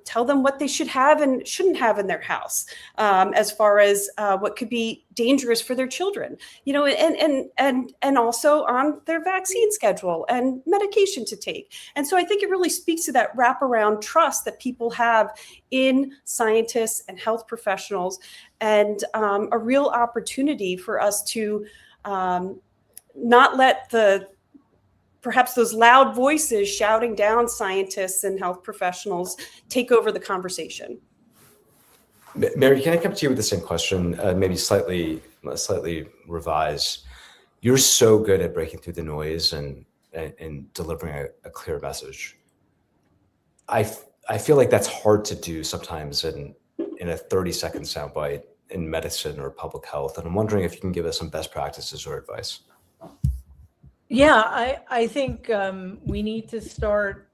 tell them what they should have and shouldn't have in their house, as far as what could be dangerous for their children, and also on their vaccine schedule and medication to take. And so I think it really speaks to that wraparound trust that people have in scientists and health professionals, and a real opportunity for us to not let the perhaps those loud voices shouting down scientists and health professionals take over the conversation. Mary, can I come to you with the same question, maybe slightly revised? You're so good at breaking through the noise and delivering a clear message. I feel like that's hard to do sometimes in a 30-second soundbite in medicine or public health. And I'm wondering if you can give us some best practices or advice. Yeah, I think we need to start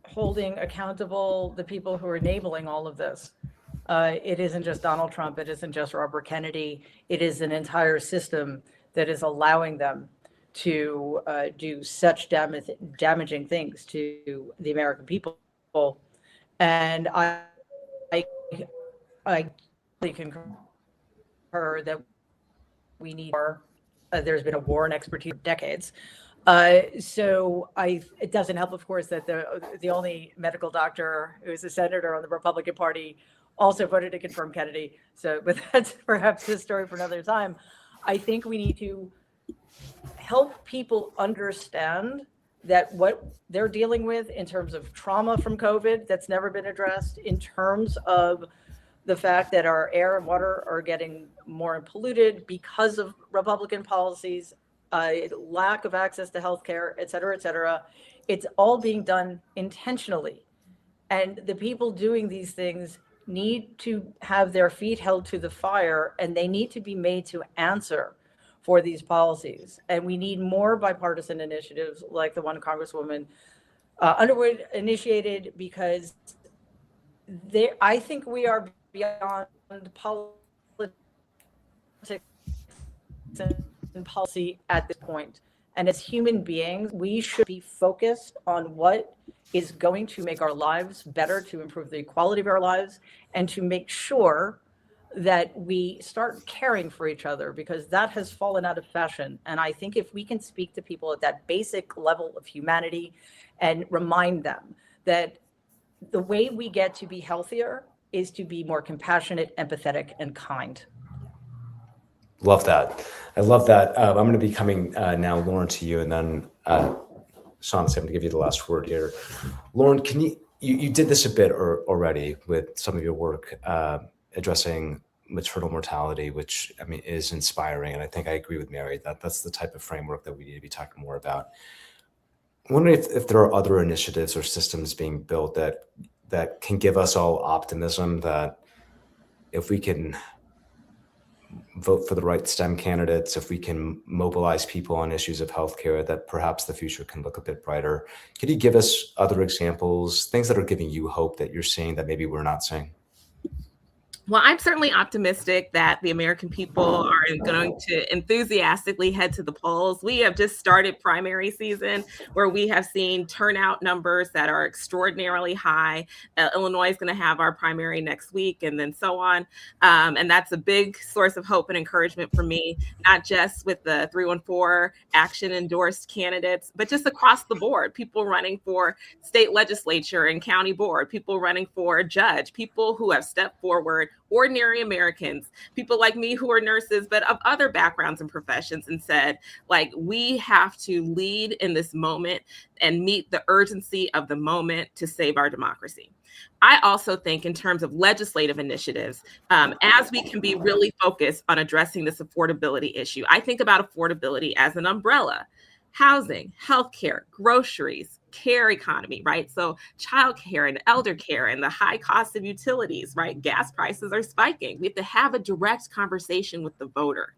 holding accountable the people who are enabling all of this. It isn't just Donald Trump. It isn't just Robert Kennedy. It is an entire system that is allowing them to do such damaging things to the American people. And I concur that we need more. There's been a war in expertise for decades. So it doesn't help, of course, that the only medical doctor who's a senator on the Republican Party also voted to confirm Kennedy. So, but that's perhaps his story for another time. I think we need to help people understand that what they're dealing with in terms of trauma from COVID that's never been addressed, in terms of the fact that our air and water are getting more polluted because of Republican policies, lack of access to healthcare, et cetera, et cetera. It's all being done intentionally. And the people doing these things need to have their feet held to the fire, and they need to be made to answer for these policies. And we need more bipartisan initiatives like the one Congresswoman Underwood initiated, because I think we are beyond politics and policy at this point. And as human beings, we should be focused on what is going to make our lives better, to improve the quality of our lives, and to make sure that we start caring for each other, because that has fallen out of fashion. And I think if we can speak to people at that basic level of humanity and remind them that the way we get to be healthier is to be more compassionate, empathetic, and kind. Love that. I love that. I'm going to be coming now, Lauren, to you, and then Shaughnessy, I'm going to give you the last word here. Lauren, can you did this a bit already with some of your work addressing maternal mortality, which I mean is inspiring, and I think I agree with Mary that that's the type of framework that we need to be talking more about. I'm wondering if there are other initiatives or systems being built that can give us all optimism that if we can vote for the right STEM candidates, if we can mobilize people on issues of healthcare, that perhaps the future can look a bit brighter. Could you give us other examples, things that are giving you hope that you're seeing that maybe we're not seeing? Well, I'm certainly optimistic that the American people are going to enthusiastically head to the polls. We have just started primary season, where we have seen turnout numbers that are extraordinarily high. Illinois is going to have our primary next week, and then so on. And that's a big source of hope and encouragement for me, not just with the 314 action endorsed candidates, but just across the board. People running for state legislature and county board, people running for a judge, people who have stepped forward, ordinary Americans, people like me who are nurses, but of other backgrounds and professions, and said, like, we have to lead in this moment and meet the urgency of the moment to save our democracy. I also think in terms of legislative initiatives, as we can be really focused on addressing this affordability issue, I think about affordability as an umbrella. Housing, healthcare, groceries, care economy, right? So childcare and elder care and the high cost of utilities, right? Gas prices are spiking. We have to have a direct conversation with the voter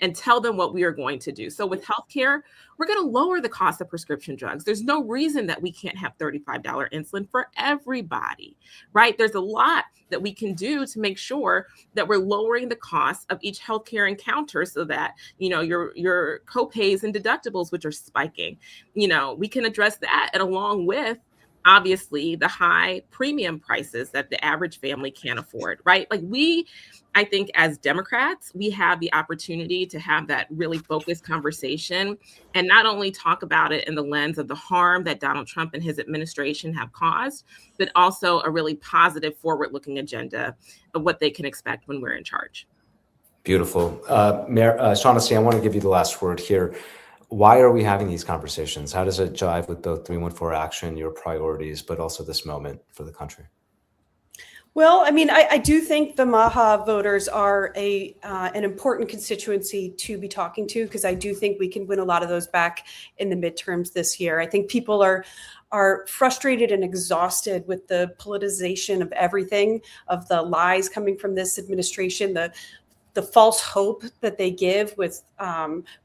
and tell them what we are going to do. So with healthcare, we're going to lower the cost of prescription drugs. There's no reason that we can't have $35 insulin for everybody, right? There's a lot that we can do to make sure that we're lowering the cost of each healthcare encounter, so that, you know, your copays and deductibles, which are spiking, you know, we can address that, and along with, obviously, the high premium prices that the average family can't afford, right? Like I think as Democrats, we have the opportunity to have that really focused conversation and not only talk about it in the lens of the harm that Donald Trump and his administration have caused, but also a really positive forward-looking agenda of what they can expect when we're in charge. Beautiful. Shaughnessy, I want to give you the last word here. Why are we having these conversations? How does it jive with both 314 Action, your priorities, but also this moment for the country? Well, I mean, I do think the MAHA voters are an important constituency to be talking to, because I do think we can win a lot of those back in the midterms this year. I think people are frustrated and exhausted with the politicization of everything, of the lies coming from this administration, the false hope that they give with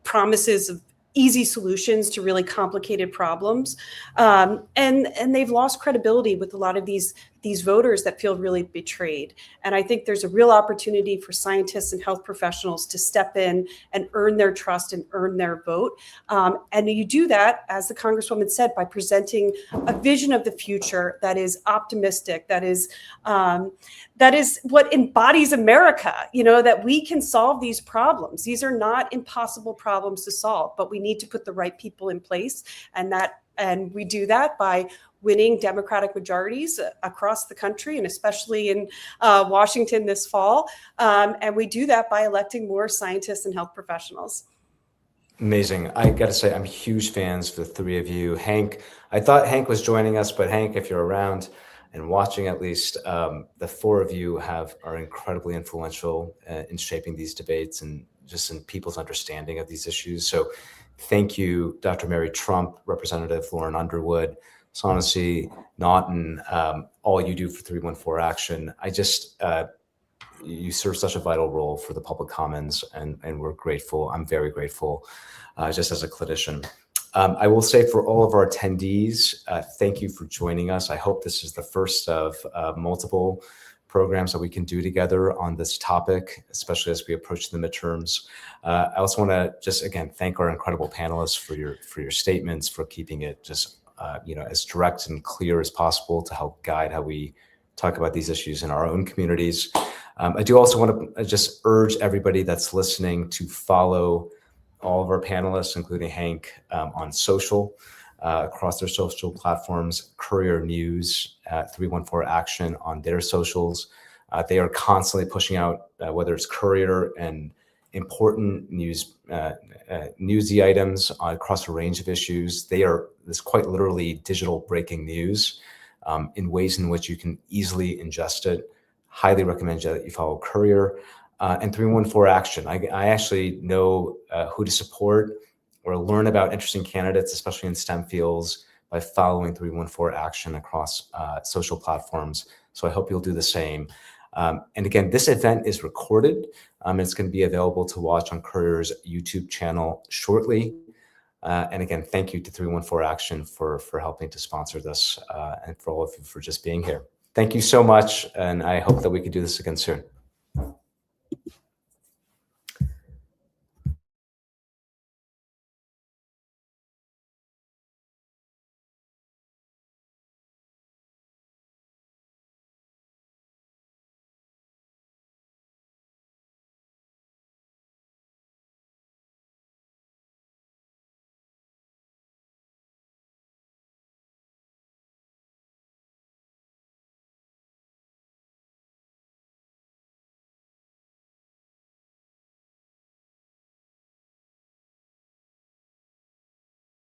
promises of easy solutions to really complicated problems, and they've lost credibility with a lot of these voters that feel really betrayed. And I think there's a real opportunity for scientists and health professionals to step in and earn their trust and earn their vote. And you do that, as the Congresswoman said, by presenting a vision of the future that is optimistic, that is what embodies America, that we can solve these problems. These are not impossible problems to solve, but we need to put the right people in place. And we do that by winning Democratic majorities across the country, and especially in Washington this fall. And we do that by electing more scientists and health professionals. Amazing. I got to say, I'm huge fans for the three of you. Hank, I thought Hank was joining us, but Hank, if you're around and watching, at least, the four of you are incredibly influential in shaping these debates and just in people's understanding of these issues. So thank you, Dr. Mary Trump, Representative Lauren Underwood, Shaughnessy Naughton, all you do for 314 Action. You serve such a vital role for the public commons, and we're grateful. I'm very grateful, just as a clinician. I will say, for all of our attendees, thank you for joining us. I hope this is the first of multiple programs that we can do together on this topic, especially as we approach the midterms. I also want to just, again, thank our incredible panelists for your statements, for keeping it just as direct and clear as possible to help guide how we talk about these issues in our own communities. I do also want to just urge everybody that's listening to follow all of our panelists, including Hank, on social, across their social platforms, Courier News, 314 Action on their socials. They are constantly pushing out, whether it's Courier and important newsy items across a range of issues. This quite literally digital breaking news in ways in which you can easily ingest it. Highly recommend that you follow Courier and 314 Action. I actually know who to support or learn about interesting candidates, especially in STEM fields, by following 314 Action across social platforms. So I hope you'll do the same. And again, this event is recorded. It's going to be available to watch on Courier's YouTube channel shortly. And again, thank you to 314 Action for helping to sponsor this, and for all of you for just being here. Thank you so much, and I hope that we could do this again soon.